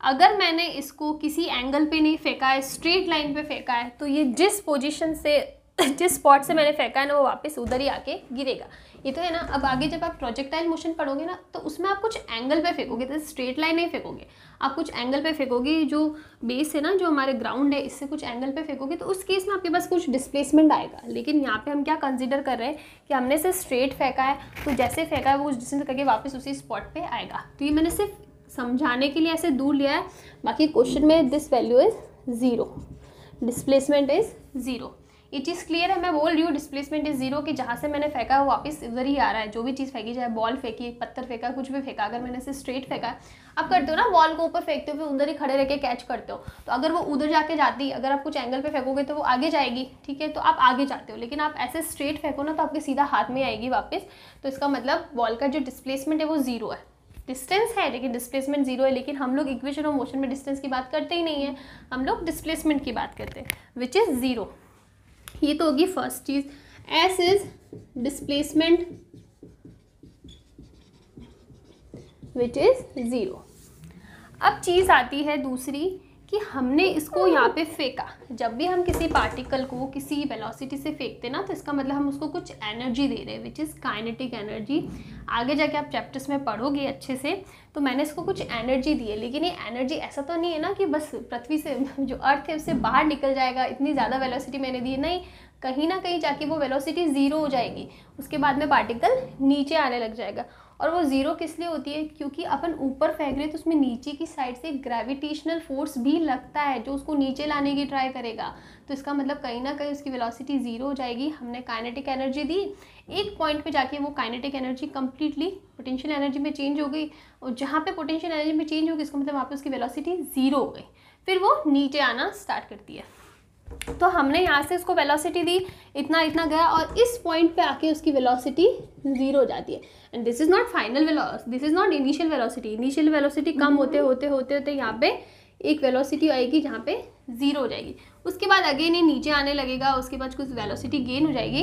अगर मैंने इसको किसी एंगल पे नहीं फेंका है, स्ट्रेट लाइन पे फेंका है, तो ये जिस पोजीशन से, जिस स्पॉट से मैंने फेंका है ना वो वापस उधर ही आके गिरेगा। ये तो है ना। अब आगे जब आप प्रोजेक्टाइल मोशन पढ़ोगे ना तो उसमें आप कुछ एंगल पे फेंकोगे, तो स्ट्रेट लाइन नहीं फेंकोगे, आप कुछ एंगल पे फेंकोगे। जो बेस है ना, जो हमारे ग्राउंड है, इससे कुछ एंगल पे फेंकोगे तो उस केस में आपके पास कुछ डिस्प्लेसमेंट आएगा। लेकिन यहाँ पे हम क्या कंसीडर कर रहे हैं कि हमने सिर्फ स्ट्रेट फेंका है, तो जैसे फेंका है वो कुछ डिस्टेंस करके वापस उसी स्पॉट पर आएगा। तो ये मैंने सिर्फ समझाने के लिए ऐसे दूर लिया है। बाकी क्वेश्चन में this value is 0, displacement is 0। ये चीज़ क्लियर है? मैं बोल रही हूँ डिस्प्लेसमेंट इज जीरो, कि जहाँ से मैंने फेंका है वो वापस उधर ही आ रहा है। जो भी चीज़ फेंकी, चाहे बॉल फेंकी, एक पत्थर फेंका, कुछ भी फेंका, अगर मैंने इसे स्ट्रेट फेंका, आप करते हो ना बॉल को ऊपर फेंकते हो फिर उधर ही खड़े रह के कैच करते हो, तो अगर वो उधर जाके जाती, अगर आप कुछ एंगल पे फेंकोगे तो वो आगे जाएगी, ठीक है, तो आप आगे जाते हो। लेकिन आप ऐसे स्ट्रेट फेंको ना तो आपके सीधा हाथ में आएगी वापस, तो इसका मतलब बॉल का जो डिस्प्लेसमेंट है वो जीरो है। डिस्टेंस है लेकिन डिस्प्लेसमेंट जीरो है। लेकिन हम लोग इक्वेशन ऑफ मोशन में डिस्टेंस की बात करते ही नहीं है, हम लोग डिस्प्लेसमेंट की बात करते हैं, विच इज़ ज़ीरो। ये तो होगी first cheese, S is displacement which is zero. अब चीज़ आती है दूसरी कि हमने इसको यहाँ पे फेंका। जब भी हम किसी पार्टिकल को किसी वेलोसिटी से फेंकते ना, तो इसका मतलब हम उसको कुछ एनर्जी दे रहे हैं, विच इज़ काइनेटिक एनर्जी। आगे जाके आप चैप्टर्स में पढ़ोगे अच्छे से, तो मैंने इसको कुछ एनर्जी दी है। लेकिन ये एनर्जी ऐसा तो नहीं है ना कि बस पृथ्वी से, जो अर्थ है उससे बाहर निकल जाएगा, इतनी ज़्यादा वेलोसिटी मैंने दी है, नहीं, कहीं ना कहीं जाके वो वेलोसिटी ज़ीरो हो जाएगी। उसके बाद में पार्टिकल नीचे आने लग जाएगा। और वो ज़ीरो किस लिए होती है? क्योंकि अपन ऊपर फेंक रहे हैं तो उसमें नीचे की साइड से ग्रेविटेशनल फोर्स भी लगता है जो उसको नीचे लाने की ट्राई करेगा। तो इसका मतलब कहीं ना कहीं उसकी वेलोसिटी ज़ीरो हो जाएगी। हमने काइनेटिक एनर्जी दी, एक पॉइंट पे जाके वो kinetic energy completely potential energy में चेंज हो गई, और जहाँ पे पोटेंशियल एनर्जी में चेंज होगी इसका मतलब वहाँ पे उसकी वेलोसिटी ज़ीरो हो गई, फिर वो नीचे आना स्टार्ट करती है। तो हमने यहाँ से इसको वेलोसिटी दी, इतना इतना गया, और इस पॉइंट पे आके उसकी वेलोसिटी ज़ीरो हो जाती है। And this is not final velocity, this is not initial velocity. Initial velocity कम होते होते होते होते यहाँ पे एक वेलोसिटी आएगी जहाँ पे ज़ीरो हो जाएगी। उसके बाद अगेन ये नीचे आने लगेगा, उसके बाद कुछ वेलोसिटी गेन हो जाएगी,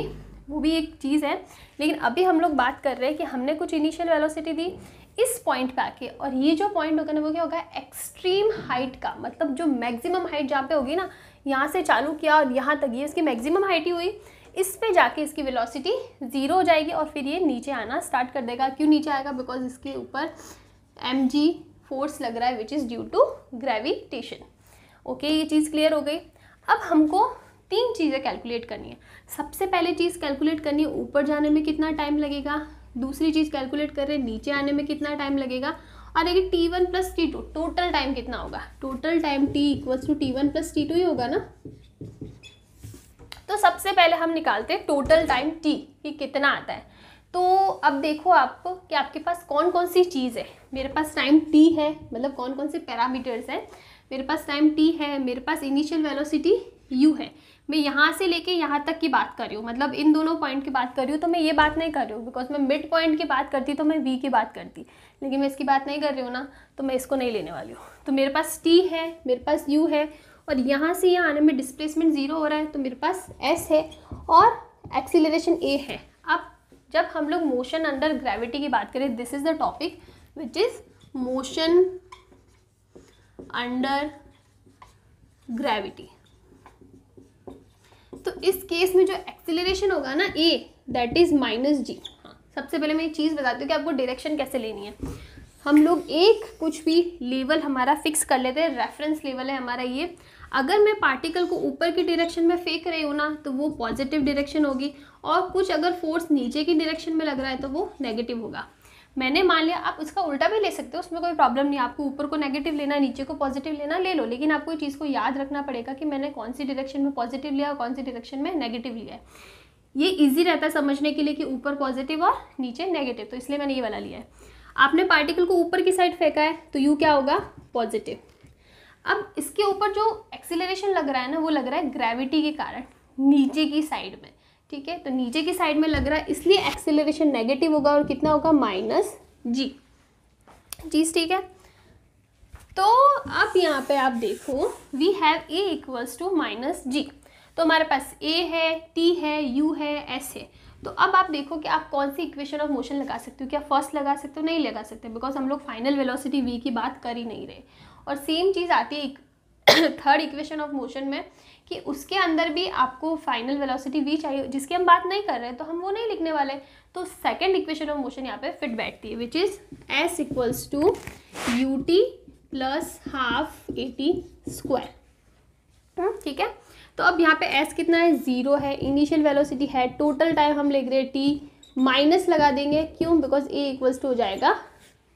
वो भी एक चीज़ है। लेकिन अभी हम लोग बात कर रहे हैं कि हमने कुछ इनिशियल वेलोसिटी दी इस पॉइंट पे आके, और ये जो पॉइंट होगा ना वो क्या होगा? एक्सट्रीम हाइट का, मतलब जो मैक्सिमम हाइट जहाँ पे होगी ना, यहाँ से चालू किया और यहाँ तक, ये इसकी मैक्सिमम हाइट ही हुई, इस पे जाके इसकी वेलोसिटी ज़ीरो हो जाएगी और फिर ये नीचे आना स्टार्ट कर देगा। क्यों नीचे आएगा? बिकॉज इसके ऊपर mg फोर्स लग रहा है which is due to gravitation. Okay, ये चीज़ क्लियर हो गई। अब हमको तीन चीज़ें कैलकुलेट करनी है। सबसे पहले चीज़ कैलकुलेट करनी है ऊपर जाने में कितना टाइम लगेगा, दूसरी चीज़ कैलकुलेट कर रहे हैं नीचे आने में कितना टाइम लगेगा, और एक t1 plus t2 total time कितना होगा। Total time t equals to t1 plus t2 ही होगा ना। तो सबसे पहले हम निकालते हैं टोटल टाइम t कि कितना आता है। तो अब देखो आप कि आपके पास कौन कौन सी चीज़ है। मेरे पास टाइम t है, मतलब कौन कौन से पैरामीटर्स हैं। मेरे पास टाइम t है, मेरे पास इनिशियल वेलोसिटी u है। मैं यहाँ से लेके यहाँ तक की बात कर रही हूँ, मतलब इन दोनों पॉइंट की बात कर रही हूँ। तो मैं ये बात नहीं कर रही हूँ, बिकॉज मैं मिड पॉइंट की बात करती तो मैं v की बात करती, लेकिन मैं इसकी बात नहीं कर रही हूँ ना, तो मैं इसको नहीं लेने वाली हूँ। तो मेरे पास t है, मेरे पास u है, और यहाँ से यहाँ आने में डिस्प्लेसमेंट ज़ीरो हो रहा है, तो मेरे पास s है और एक्सीलरेशन a है। अब जब हम लोग मोशन अंडर ग्रेविटी की बात करें, this is the topic which is motion under gravity. तो इस केस में जो एक्सीलरेशन होगा ना a, that is minus g। हाँ, सबसे पहले मैं एक चीज़ बताती हूँ कि आपको डायरेक्शन कैसे लेनी है। हम लोग एक कुछ भी लेवल हमारा फिक्स कर लेते हैं, रेफरेंस लेवल है हमारा ये। अगर मैं पार्टिकल को ऊपर की डायरेक्शन में फेंक रही हूँ ना, तो वो पॉजिटिव डायरेक्शन होगी, और कुछ अगर फोर्स नीचे की डायरेक्शन में लग रहा है तो वो नेगेटिव होगा। मैंने मान लिया, आप उसका उल्टा भी ले सकते हो, उसमें कोई प्रॉब्लम नहीं। आपको ऊपर को नेगेटिव लेना, नीचे को पॉजिटिव लेना, ले लो, लेकिन आपको इस चीज़ को याद रखना पड़ेगा कि मैंने कौन सी डायरेक्शन में पॉजिटिव लिया और कौन सी डायरेक्शन में नेगेटिव लिया है। ये इजी रहता है समझने के लिए कि ऊपर पॉजिटिव और नीचे नेगेटिव, तो इसलिए मैंने ये वाला लिया है। आपने पार्टिकल को ऊपर की साइड फेंका है तो यू क्या होगा? पॉजिटिव। अब इसके ऊपर जो एक्सीलरेशन लग रहा है ना, वो लग रहा है ग्रेविटी के कारण नीचे की साइड में, ठीक है। तो नीचे की साइड में लग रहा है, इसलिए एक्सीलरेशन नेगेटिव होगा, और कितना होगा? Minus g। चीज़ ठीक है। तो अब यहाँ पे आप देखो, we have a equals to minus g। तो हमारे पास a है, t है, u है, s है। तो अब आप देखो कि आप कौन सी इक्वेशन ऑफ मोशन लगा सकते हो। क्या फर्स्ट लगा सकते हो? नहीं लगा सकते, बिकॉज हम लोग फाइनल वेलोसिटी v की बात कर ही नहीं रहे। और सेम चीज़ आती है थर्ड इक्वेशन ऑफ मोशन में, कि उसके अंदर भी आपको फाइनल वेलोसिटी v चाहिए, जिसकी हम बात नहीं कर रहे, तो हम वो नहीं लिखने वाले। तो सेकंड इक्वेशन ऑफ मोशन यहाँ पे फिट बैठती है, which is s equals to ut plus half at square. ठीक है। तो अब यहाँ पे s कितना है? ज़ीरो है, इनिशियल वेलोसिटी है, टोटल टाइम हम लिख रहे हैं t, माइनस लगा देंगे। क्यों? बिकॉज a इक्वल्स टू हो जाएगा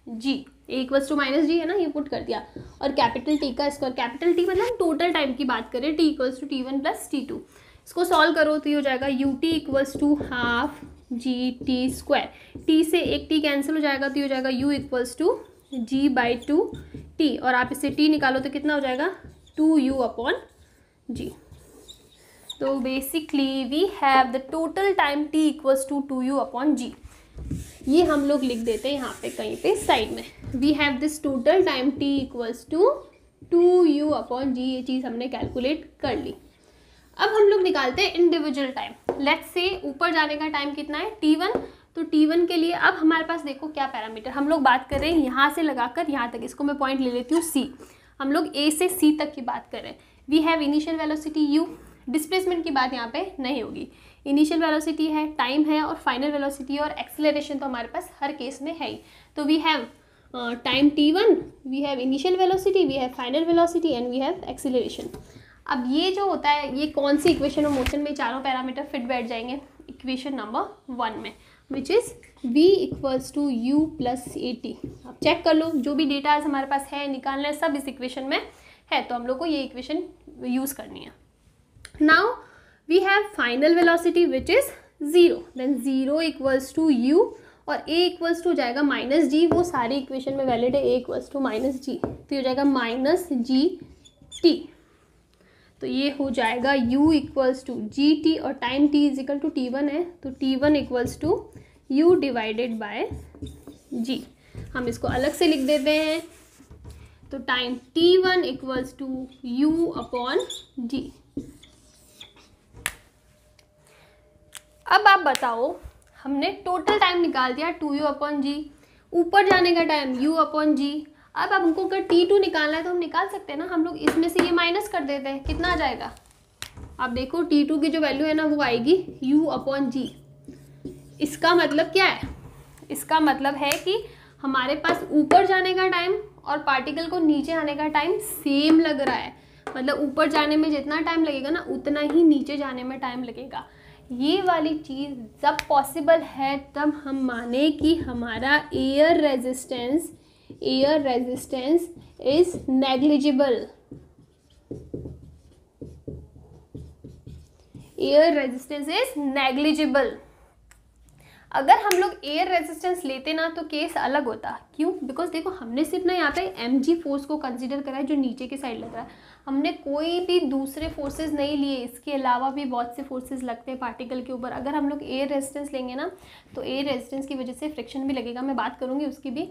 g, a equals to minus g है ना, ये पुट कर दिया, और कैपिटल T का स्क्वायर। कैपिटल T मतलब टोटल टाइम की बात करें, t equals to t1 plus t2। इसको सॉल्व करो तो ये हो जाएगा ut equals to half G T square, T से एक टी कैंसिल हो जाएगा तो ये हो जाएगा u equals to G by two T, और आप इससे t निकालो तो कितना हो जाएगा 2u अपॉन g। तो basically we have the total time t equals to 2u upon g। ये हम लोग लिख देते हैं यहाँ पे कहीं पे साइड में, we have this total time t equals to 2u upon g। ये चीज़ हमने कैलकुलेट कर ली। अब हम लोग निकालते हैं इंडिविजुअल टाइम। लेट्स से ऊपर जाने का टाइम कितना है t1, तो t1 के लिए अब हमारे पास देखो क्या पैरामीटर हम लोग बात कर रहे हैं, यहाँ से लगाकर यहाँ तक, इसको मैं पॉइंट ले लेती हूँ c, हम लोग a से c तक की बात कर रहे हैं। We have initial velocity u, displacement की बात यहाँ पे नहीं होगी, इनिशियल वेलोसिटी है, टाइम है और फाइनल वेलोसिटी और एक्सेलरेशन तो हमारे पास हर केस में है ही। तो we have time t1, we have initial velocity, we have final velocity and we have acceleration. अब ये जो होता है ये कौन सी इक्वेशन ऑफ मोशन में चारों पैरामीटर फिट बैठ जाएंगे, इक्वेशन नंबर 1 में, which is v equals to u plus A T. आप चेक कर लो जो भी डेटा हमारे पास है निकालना है सब इस इक्वेशन में है, तो हम लोग को ये इक्वेशन यूज़ करनी है। Now we have final velocity which is 0, then 0 equals to u और a इक्वल्स टू जाएगा माइनस जी, वो सारी इक्वेशन में वैलिड है, a equals to minus G, तो ये हो जाएगा माइनस जी टी। तो ये हो जाएगा u equals to g t और time t is equal to t1 है, तो t1 equals to u divided by g। हम इसको अलग से लिख देते हैं, तो time t1 equals to u upon g। अब आप बताओ, हमने टोटल टाइम निकाल दिया 2u अपॉन जी, ऊपर जाने का टाइम u अपॉन जी। अब हमको अगर t2 निकालना है तो हम निकाल सकते हैं ना, हम लोग इसमें से ये माइनस कर देते हैं, कितना आ जाएगा आप देखो, t2 की जो वैल्यू है ना वो आएगी u अपॉन जी। इसका मतलब क्या है, इसका मतलब है कि हमारे पास ऊपर जाने का टाइम और पार्टिकल को नीचे आने का टाइम सेम लग रहा है, मतलब ऊपर जाने में जितना टाइम लगेगा ना उतना ही नीचे जाने में टाइम लगेगा। ये वाली चीज़ जब पॉसिबल है तब हम माने कि हमारा air resistance is negligible, air resistance is negligible. अगर हम लोग एयर रेजिस्टेंस लेते ना तो केस अलग होता, क्यों? बिकॉज देखो हमने सिर्फ ना यहाँ पे mg फोर्स को कंसीडर करा है जो नीचे की साइड लग रहा है, हमने कोई भी दूसरे फोर्सेस नहीं लिए, इसके अलावा भी बहुत से फोर्सेस लगते हैं पार्टिकल के ऊपर। अगर हम लोग एयर रेजिस्टेंस लेंगे ना तो एयर रेजिस्टेंस की वजह से फ्रिक्शन भी लगेगा, मैं बात करूँगी उसकी भी।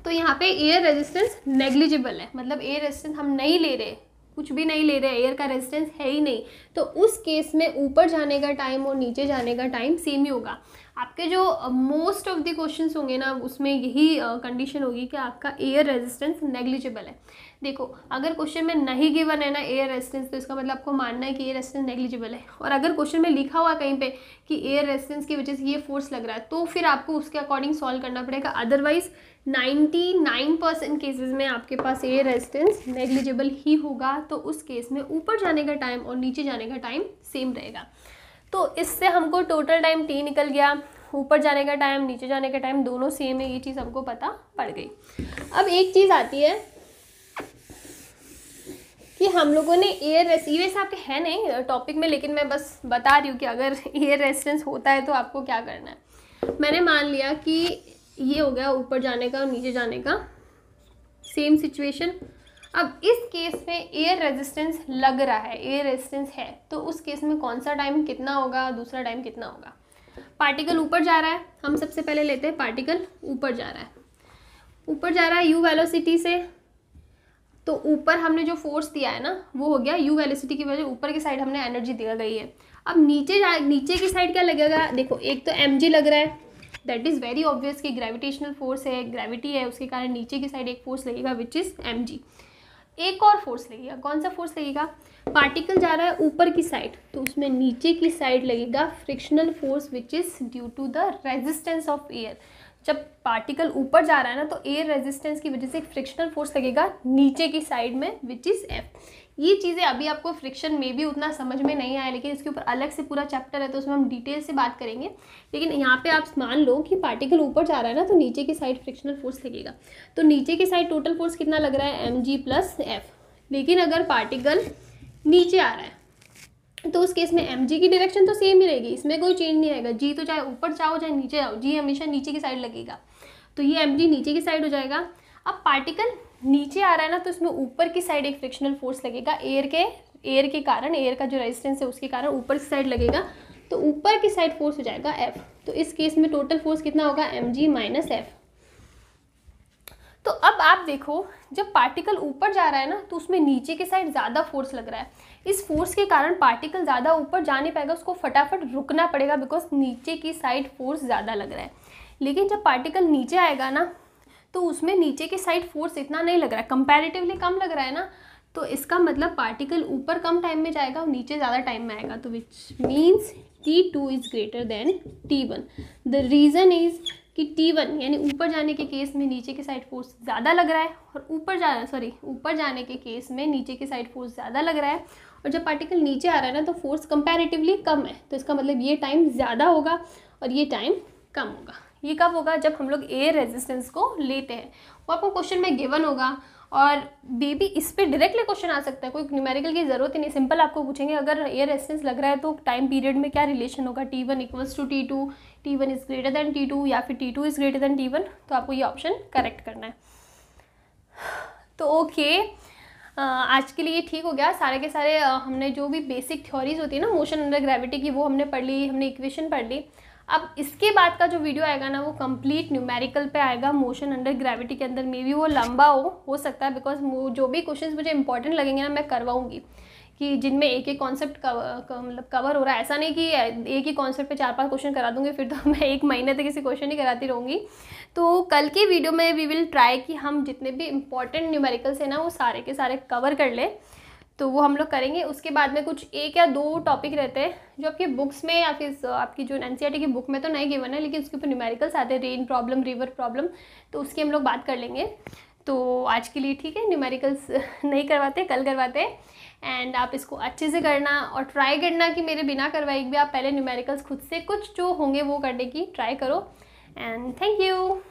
तो यहाँ पे एयर रेजिस्टेंस नेग्लिजिबल है, मतलब एयर रेजिस्टेंस हम नहीं ले रहे, कुछ भी नहीं ले रहे, एयर का रेजिस्टेंस है ही नहीं, तो उस केस में ऊपर जाने का टाइम और नीचे जाने का टाइम सेम ही होगा। आपके जो मोस्ट ऑफ द क्वेश्चंस होंगे ना उसमें यही कंडीशन होगी कि आपका एयर रेजिस्टेंस नेग्लिजिबल है। देखो अगर क्वेश्चन में नहीं गिवन है ना एयर रेजिस्टेंस, तो इसका मतलब आपको मानना है कि एयर रेजिस्टेंस नेग्लिजिबल है, और अगर क्वेश्चन में लिखा हुआ कहीं पे कि एयर रेजिस्टेंस की वजह से ये फोर्स लग रहा है तो फिर आपको उसके अकॉर्डिंग सॉल्व करना पड़ेगा। अदरवाइज 99% केसेस में आपके पास एयर रेजिस्टेंस नेग्लिजिबल ही होगा, तो उस केस में ऊपर जाने का टाइम और नीचे जाने का टाइम सेम रहेगा। तो इससे हमको टोटल टाइम t निकल गया, ऊपर जाने का टाइम नीचे जाने का टाइम दोनों सेम है, ये चीज़ हमको पता पड़ गई। अब एक चीज़ आती है कि हम लोगों ने एयर रेजिस्टेंस आपके है नहीं टॉपिक में, लेकिन मैं बस बता रही हूँ कि अगर एयर रेजिस्टेंस होता है तो आपको क्या करना है। मैंने मान लिया कि ये हो गया ऊपर जाने का और नीचे जाने का सेम सिचुएशन। अब इस केस में एयर रेजिस्टेंस लग रहा है, एयर रेजिस्टेंस है, तो उस केस में कौन सा टाइम कितना होगा, दूसरा टाइम कितना होगा। पार्टिकल ऊपर जा रहा है, हम सबसे पहले लेते हैं पार्टिकल ऊपर जा रहा है, ऊपर जा रहा है u वेलोसिटी से, तो ऊपर हमने जो फोर्स दिया है ना वो हो गया u वेलोसिटी की वजह, ऊपर की साइड हमने एनर्जी दिया गई है। अब नीचे की साइड क्या लगेगा, देखो एक तो mg लग रहा है, दैट इज़ वेरी ऑब्वियस कि ग्रेविटेशनल फोर्स है, ग्रेविटी है, उसके कारण नीचे की साइड एक फोर्स लगेगा विच इज़ mg। एक और फोर्स लगेगा, कौन सा फोर्स लगेगा, पार्टिकल जा रहा है ऊपर की साइड तो उसमें नीचे की साइड लगेगा frictional force which is due to the resistance of air. जब पार्टिकल ऊपर जा रहा है ना तो एयर रेजिस्टेंस की वजह से एक फ्रिक्शनल फोर्स लगेगा नीचे की साइड में विच इज़ F। ये चीज़ें अभी आपको फ्रिक्शन में भी उतना समझ में नहीं आया, लेकिन इसके ऊपर अलग से पूरा चैप्टर है तो उसमें हम डिटेल से बात करेंगे। लेकिन यहाँ पे आप मान लो कि पार्टिकल ऊपर जा रहा है ना तो नीचे की साइड फ्रिक्शनल फोर्स लगेगा, तो नीचे की साइड टोटल फोर्स कितना लग रहा है mg प्लस F। लेकिन अगर पार्टिकल नीचे आ रहा है तो उस केस में mg की डायरेक्शन तो सेम ही रहेगी, इसमें कोई चेंज नहीं आएगा। g तो चाहे ऊपर जाओ चाहे नीचे जाओ, g हमेशा नीचे की साइड लगेगा, तो ये mg नीचे की साइड हो जाएगा। अब पार्टिकल नीचे आ रहा है ना, तो इसमें ऊपर की साइड एक फ्रिक्शनल फोर्स लगेगा एयर के कारण, एयर का जो रेजिस्टेंस है उसके कारण ऊपर की साइड लगेगा, तो ऊपर की साइड फोर्स हो जाएगा F। तो इस केस में टोटल फोर्स कितना होगा, mg माइनस F। तो अब आप देखो, जब पार्टिकल ऊपर जा रहा है ना, तो उसमें नीचे की साइड ज़्यादा फोर्स लग रहा है। इस फोर्स के कारण पार्टिकल ज़्यादा ऊपर जा नहीं पाएगा, उसको फटाफट रुकना पड़ेगा, बिकॉज नीचे की साइड फोर्स ज़्यादा लग रहा है। लेकिन जब पार्टिकल नीचे आएगा ना, तो उसमें नीचे की साइड फोर्स इतना नहीं लग रहा है, कंपैरेटिवली कम लग रहा है ना, तो इसका मतलब पार्टिकल ऊपर कम टाइम में जाएगा और नीचे ज़्यादा टाइम में आएगा। तो which means T2 is greater than T1। The reason is कि T1 यानी ऊपर जाने के केस में नीचे की साइड फोर्स ज़्यादा लग रहा है, और ऊपर जाने के केस में नीचे की साइड फोर्स ज़्यादा लग रहा है, और जब पार्टिकल नीचे आ रहा है ना, तो फोर्स कंपैरेटिवली कम है। तो इसका मतलब ये टाइम ज़्यादा होगा और ये टाइम कम होगा। ये कब होगा, जब हम लोग एयर रेजिस्टेंस को लेते हैं। वो आपको क्वेश्चन में गिवन होगा, और बेबी इस पे डायरेक्टली क्वेश्चन आ सकता है, कोई न्यूमेरिकल की ज़रूरत ही नहीं, सिंपल आपको पूछेंगे अगर एयर रेजिस्टेंस लग रहा है तो टाइम पीरियड में क्या रिलेशन होगा, T1 equals to T2, T1 is greater than T2 या फिर T2 is greater then T1। तो आपको ये ऑप्शन करेक्ट करना है। तो ओके, आज के लिए ठीक हो गया। सारे के सारे हमने जो भी बेसिक थ्योरीज होती है ना मोशन अंडर ग्रेविटी की, वो हमने पढ़ ली, हमने इक्वेशन पढ़ ली। अब इसके बाद का जो वीडियो आएगा ना, वो कंप्लीट न्यूमेरिकल पे आएगा मोशन अंडर ग्रेविटी के अंदर। मे बी वो लंबा हो सकता है, बिकॉज जो भी क्वेश्चंस मुझे इंपॉर्टेंट लगेंगे ना, मैं करवाऊंगी, कि जिनमें एक एक कॉन्सेप्ट मतलब कवर हो रहा है। ऐसा नहीं कि एक ही कॉन्सेप्ट पे 4-5 क्वेश्चन करा दूंगी, फिर तो मैं 1 महीने तक किसी क्वेश्चन ही कराती रहूँगी। तो कल की वीडियो में वी विल ट्राई कि हम जितने भी इंपॉर्टेंट न्यूमेरिकल्स है ना, वो सारे के सारे कवर कर ले, तो वो हम लोग करेंगे। उसके बाद में कुछ 1 या 2 टॉपिक रहते हैं जो आपकी बुक्स में या फिर आपकी जो NCERT की बुक में तो नहीं गिवन है, लेकिन उसके ऊपर न्यूमेरिकल्स आते हैं, रेन प्रॉब्लम, रिवर प्रॉब्लम, तो उसकी हम लोग बात कर लेंगे। तो आज के लिए ठीक है, न्यूमेरिकल्स नहीं करवाते, कल करवाते। एंड आप इसको अच्छे से करना और ट्राई करना कि मेरे बिना करवाए भी आप पहले न्यूमेरिकल्स खुद से कुछ जो होंगे वो करने की ट्राई करो। And thank you.